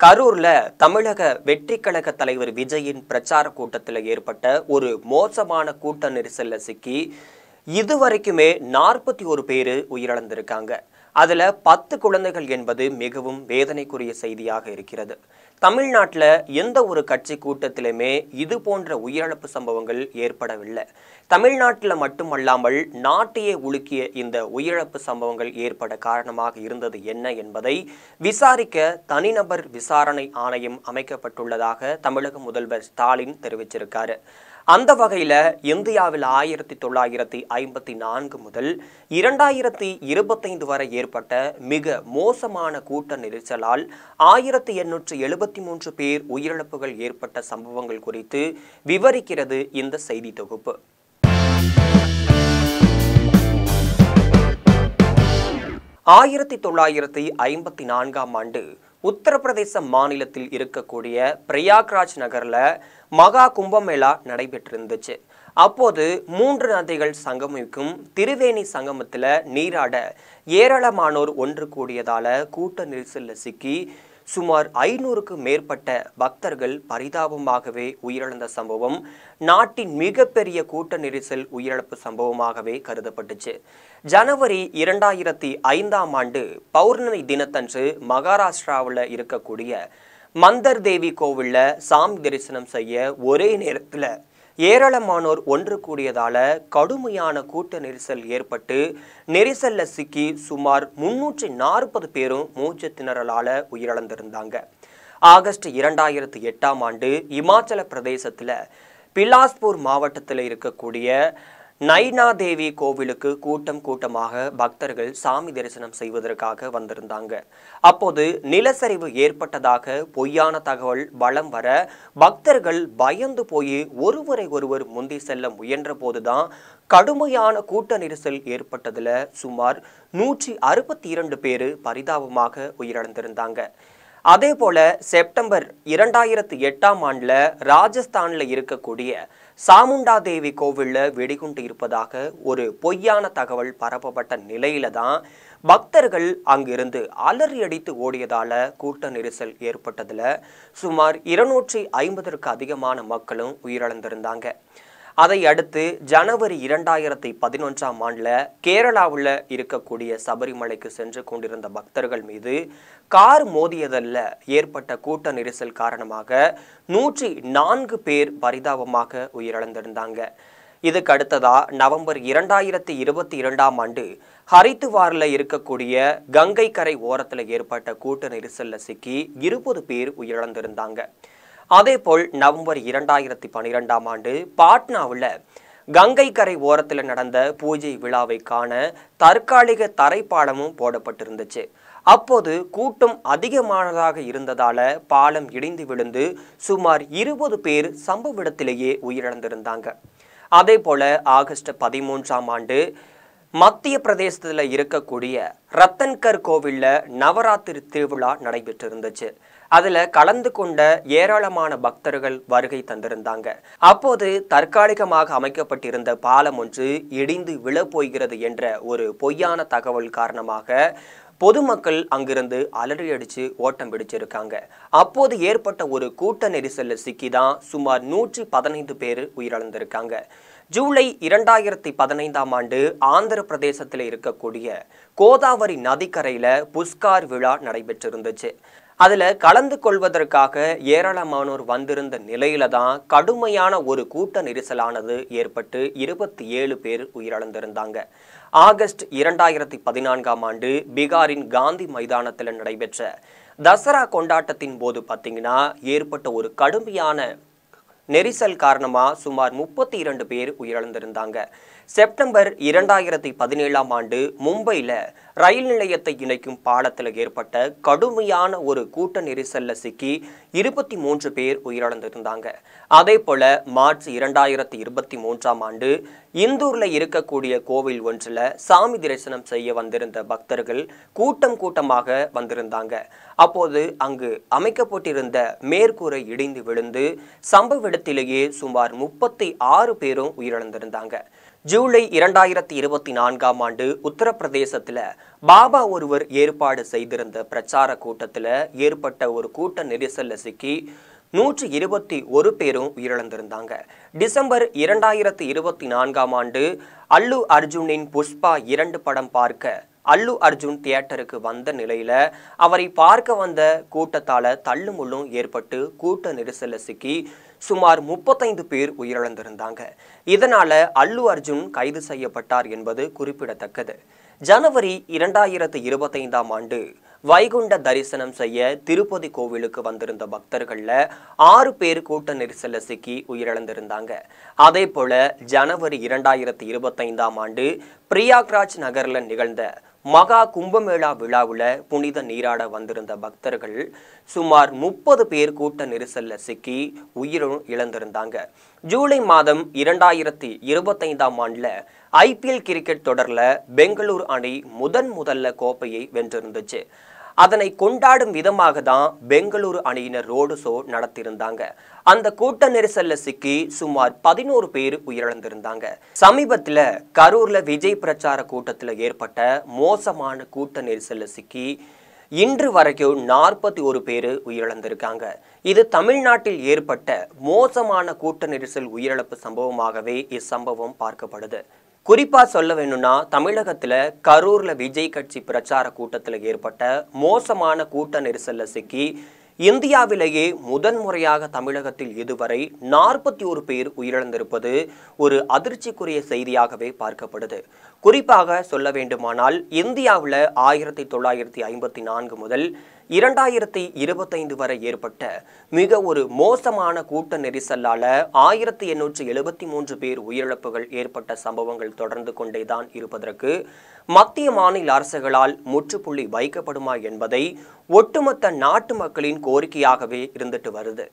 கரூர்ல தமிழக வெற்றிக் கழக தலைவர் விஜயின் பிரச்சார கூட்டத்தில் ஏற்பட்ட ஒரு மோசமான கூட்ட நெரிசல்ல சிக்கி இதுவரைக்குமே 41 பேர் உயிரிழந்திருக்காங்க. அதுல 10 குழந்தைகள் என்பது மிகவும் வேதனைக்குரிய செய்தியாக இருக்கிறது. தமிழ்நாட்டில் எந்த ஒரு கட்சி கூட்டத்திலுமே இது போன்ற உயிரிழப்பு சம்பவங்கள் ஏற்படவில்லை. தமிழ்நாட்டில் மட்டுமல்லாமல் நாட்டையே உலுக்கிய இந்த உயிரிழப்பு சம்பவங்கள் ஏற்பட காரணமாக இருந்தது என்ன என்பதை விசாரிக்க தனிநபர் விசாரணை ஆணையம் அமைக்கப்பட்டுள்ளதாக தமிழக முதல்வர் ஸ்டாலின் தெரிவிச்சிருக்காரு. அந்த வகையில் இந்தியாவில் 1954 முதல் 2025 வரை ஏற்பட்ட மிக மோசமான கூட்ட நெரிசலால் 1873 பேர் உயிரிழப்புகள் ஏற்பட்ட சம்பவங்கள் குறித்து விவரிக்கிறது இந்த செய்தி தொகுப்பு. 1954ஆம் ஆண்டு உத்தரப்பிரதேச மாநிலத்தில் இருக்கக்கூடிய பிரயாக்ராஜ் நகர்ல மகா கும்பமேளா நடைபெற்றிருந்துச்சு. அப்போது 3 நதிகள் சங்கமிக்கும் திரிவேணி சங்கமத்தில் நீராட ஏராளமானோர் ஒன்று கூடியதால கூட்ட நெரிசல்ல சிக்கி சுமார் 500க்கு மேற்பட்ட பக்தர்கள் பரிதாபமாகவே உயிரிழந்த சம்பவம் நாட்டின் மிகப்பெரிய கூட்ட நெரிசல் உயிரிழப்பு சம்பவமாகவே கருதப்பட்டுச்சு. ஜனவரி 2005ஆம் ஆண்டு பௌர்ணமி தினத்தன்று மகாராஷ்டிராவில் இருக்கக்கூடிய மந்தர் தேவி கோவில்ல சாமி தரிசனம் செய்ய ஒரே நேரத்தில் ஏராளமானோர் ஒன்று கூடியதால கடுமையான கூட்ட நெரிசல் ஏற்பட்டு நெரிசல்ல சிக்கி சுமார் 340 பேரும் மூச்சு திணறலால உயிரிழந்திருந்தாங்க. ஆகஸ்ட் 2008ஆம் ஆண்டு இமாச்சல பிரதேசத்தில் பிலாஸ்பூர் மாவட்டத்தில் இருக்கக்கூடிய நைனா தேவி கோவிலுக்கு கூட்டமாக பக்தர்கள் சாமி தரிசனம் செய்வதற்காக வந்திருந்தாங்க. அப்போது நிலச்சரிவு ஏற்பட்டதாக பொய்யான தகவல் வலம் வர பக்தர்கள் பயந்து போய் ஒருவர் முந்தி செல்ல முயன்ற போதுதான் கடுமையான கூட்ட நெரிசல் ஏற்பட்டதுல சுமார் 162 பேர் பரிதாபமாக உயிரிழந்திருந்தாங்க. அதே போல செப்டம்பர் 2008ஆம் ஆண்டுல ராஜஸ்தான்ல இருக்கக்கூடிய சாமுண்டா தேவி கோவில்ல வெடிகுண்டு இருப்பதாக ஒரு பொய்யான தகவல் பரப்பப்பட்ட நிலையில தான் பக்தர்கள் அங்கிருந்து அலறி அடித்து ஓடியதால கூட்ட நெரிசல் ஏற்பட்டதுல சுமார் 250ற்கு அதிகமான மக்களும் உயிரிழந்திருந்தாங்க. அதை அடுத்து ஜனவரி 2011ஆம் ஆண்டுல கேரளாவில் இருக்கக்கூடிய சபரிமலைக்கு சென்று கொண்டிருந்த பக்தர்கள் மீது கார் மோதியதல்ல ஏற்பட்ட கூட்ட நெரிசல் காரணமாக 104 பேர் பரிதாபமாக உயிரிழந்திருந்தாங்க. இதுக்கு அடுத்ததா நவம்பர் 2022ஆம் ஆண்டு ஹரித்துவாரில் இருக்கக்கூடிய கங்கை கரை ஓரத்தில் ஏற்பட்ட கூட்ட நெரிசல்ல சிக்கி 20 பேர் உயிரிழந்திருந்தாங்க. அதேபோல் நவம்பர் 2012ஆம் ஆண்டு பாட்னாவில் கங்கை கரை ஓரத்தில் நடந்த பூஜை விழாவை காண தற்காலிக தரைப்பாலமும் போடப்பட்டிருந்துச்சு. அப்போது கூட்டம் அதிகமானதாக இருந்ததால பாலம் இடிந்து விழுந்து சுமார் 20 பேர் சம்பவ இடத்திலேயே உயிரிழந்திருந்தாங்க. அதே போல ஆகஸ்ட் 13ஆம் ஆண்டு மத்திய பிரதேசத்தில் இருக்கக்கூடிய ரத்தன்கர் கோவில்ல நவராத்திரி திருவிழா நடைபெற்றிருந்துச்சு. அதுல கலந்து கொண்ட ஏராளமான பக்தர்கள் வருகை தந்திருந்தாங்க. அப்போது தற்காலிகமாக அமைக்கப்பட்டிருந்த பாலம் ஒன்று இடிந்து விழப்போகிறது என்ற ஒரு பொய்யான தகவல் காரணமாக பொதுமக்கள் அங்கிருந்து அலறி அடிச்சு ஓட்டம் பிடிச்சிருக்காங்க. அப்போது ஏற்பட்ட ஒரு கூட்ட நெரிசல்ல சிக்கிதான் சுமார் 115 பேர் உயிரிழந்திருக்காங்க. ஜூலை 2015ஆம் ஆண்டு ஆந்திர பிரதேசத்தில் இருக்கக்கூடிய கோதாவரி நதிக்கரையில புஷ்கார் விழா நடைபெற்றிருந்துச்சு. அதுல கலந்து கொள்வதற்காக ஏராளமானோர் வந்திருந்த நிலையில தான் கடுமையான ஒரு கூட்ட நெரிசலானது ஏற்பட்டு 27 பேர் உயிரிழந்திருந்தாங்க. ஆகஸ்ட் 2014ஆம் ஆண்டு பீகாரின் காந்தி மைதானத்தில் நடைபெற்ற தசரா கொண்டாட்டத்தின் போது பார்த்தீங்கன்னா ஏற்பட்ட ஒரு கடுமையான நெரிசல் காரணமா சுமார் 32 பேர் உயிரிழந்திருந்தாங்க. செப்டம்பர் 2017ஆம் ஆண்டு மும்பையில் ரயில் நிலையத்தை இணைக்கும் பாலத்தில் ஏற்பட்ட கடுமையான ஒரு கூட்ட நெரிசல்ல சிக்கி 23 பேர் உயிரிழந்திருந்தாங்க. அதே போல மார்ச் 2023ஆம் ஆண்டு இந்தூர்ல இருக்கக்கூடிய கோவில் ஒன்றில் சாமி தரிசனம் செய்ய வந்திருந்த பக்தர்கள் கூட்டமாக வந்திருந்தாங்க. அப்போது அங்கு அமைக்கப்பட்டிருந்த மேற்கூரை இடிந்து விழுந்து சம்பவ இடத்திலேயே சுமார் 36 பேரும் உயிரிழந்திருந்தாங்க. ஜூலை 2024ஆம் ஆண்டு உத்தரப்பிரதேசத்தில் பாபா ஒருவர் ஏற்பாடு செய்திருந்த பிரச்சார கூட்டத்தில் ஏற்பட்ட ஒரு கூட்ட நெரிசல்ல சிக்கி 121 பேரும் உயிரிழந்திருந்தாங்க. டிசம்பர் 2024ஆம் ஆண்டு அல்லு அர்ஜுனின் புஷ்பா 2 படம் பார்க்க அல்லு அர்ஜுன் தியேட்டருக்கு வந்த நிலையில அவரை பார்க்க வந்த கூட்டத்தால தள்ளுமுள்ளும் ஏற்பட்டு கூட்ட நெரிசல்ல சிக்கி சுமார் 35 பேர் உயிரிழந்திருந்தாங்க. இதனால அல்லு அர்ஜுன் கைது செய்யப்பட்டார் என்பது குறிப்பிடத்தக்கது. ஜனவரி 2025ஆம் ஆண்டு வைகுண்ட தரிசனம் செய்ய திருப்பதி கோவிலுக்கு வந்திருந்த பக்தர்கள்ல 6 பேர் கூட்ட நெரிசல்ல சிக்கி உயிரிழந்திருந்தாங்க. அதே போல ஜனவரி 2025ஆம் ஆண்டு பிரியாக்ராஜ் நகர்ல நிகழ்ந்த மகா கும்பமேளா விழாவுல புனித நீராட வந்திருந்த பக்தர்கள் சுமார் 30 பேர் கூட்ட நெரிசல்ல சிக்கி உயிரும் இழந்திருந்தாங்க. ஜூலை மாதம் 2025ஆம் ஆண்டுல IPL கிரிக்கெட் தொடர்ல பெங்களூர் அணி முதல்ல கோப்பையை வென்றிருந்துச்சு. அதனை கொண்டாடும் விதமாக தான் பெங்களூரு அணியினர் ரோடு ஷோ நடத்தியிருந்தாங்க. அந்த கூட்ட நெரிசல்ல சிக்கி சுமார் 11 பேர் உயிரிழந்திருந்தாங்க. சமீபத்தில் கரூர்ல விஜய் பிரச்சார கூட்டத்தில் ஏற்பட்ட மோசமான கூட்ட நெரிசல்ல சிக்கி இன்று வரைக்கும் 41 பேர் உயிரிழந்திருக்காங்க. இது தமிழ்நாட்டில் ஏற்பட்ட மோசமான கூட்ட நெரிசல் உயிரிழப்பு சம்பவமாகவே இச்சம்பவம் பார்க்கப்படுது. குறிப்பா சொல்ல வேணும்னா தமிழகத்துல கரூர்ல விஜய் கட்சி பிரச்சார கூட்டத்தில் ஏற்பட்ட மோசமான கூட்ட நெரிசல்ல சிக்கி இந்தியாவிலேயே முதன்முறையாக தமிழகத்தில் இதுவரை 41 பேர் உயிரிழந்திருப்பது ஒரு அதிர்ச்சிக்குரிய செய்தியாகவே பார்க்கப்படுது. குறிப்பாக சொல்ல வேண்டுமானால் இந்தியாவில் 1954 முதல் 2025 வரை ஏற்பட்ட மிக ஒரு மோசமான கூட்ட நெரிசலால 1873 பேர் உயிரிழப்புகள் ஏற்பட்ட சம்பவங்கள் தொடர்ந்து கொண்டேதான் இருப்பதற்கு மத்திய மாநில அரசுகளால் முற்றுப்புள்ளி வைக்கப்படுமா என்பதை ஒட்டுமொத்த நாட்டு மக்களின் கோரிக்கையாகவே இருந்துட்டு வருது.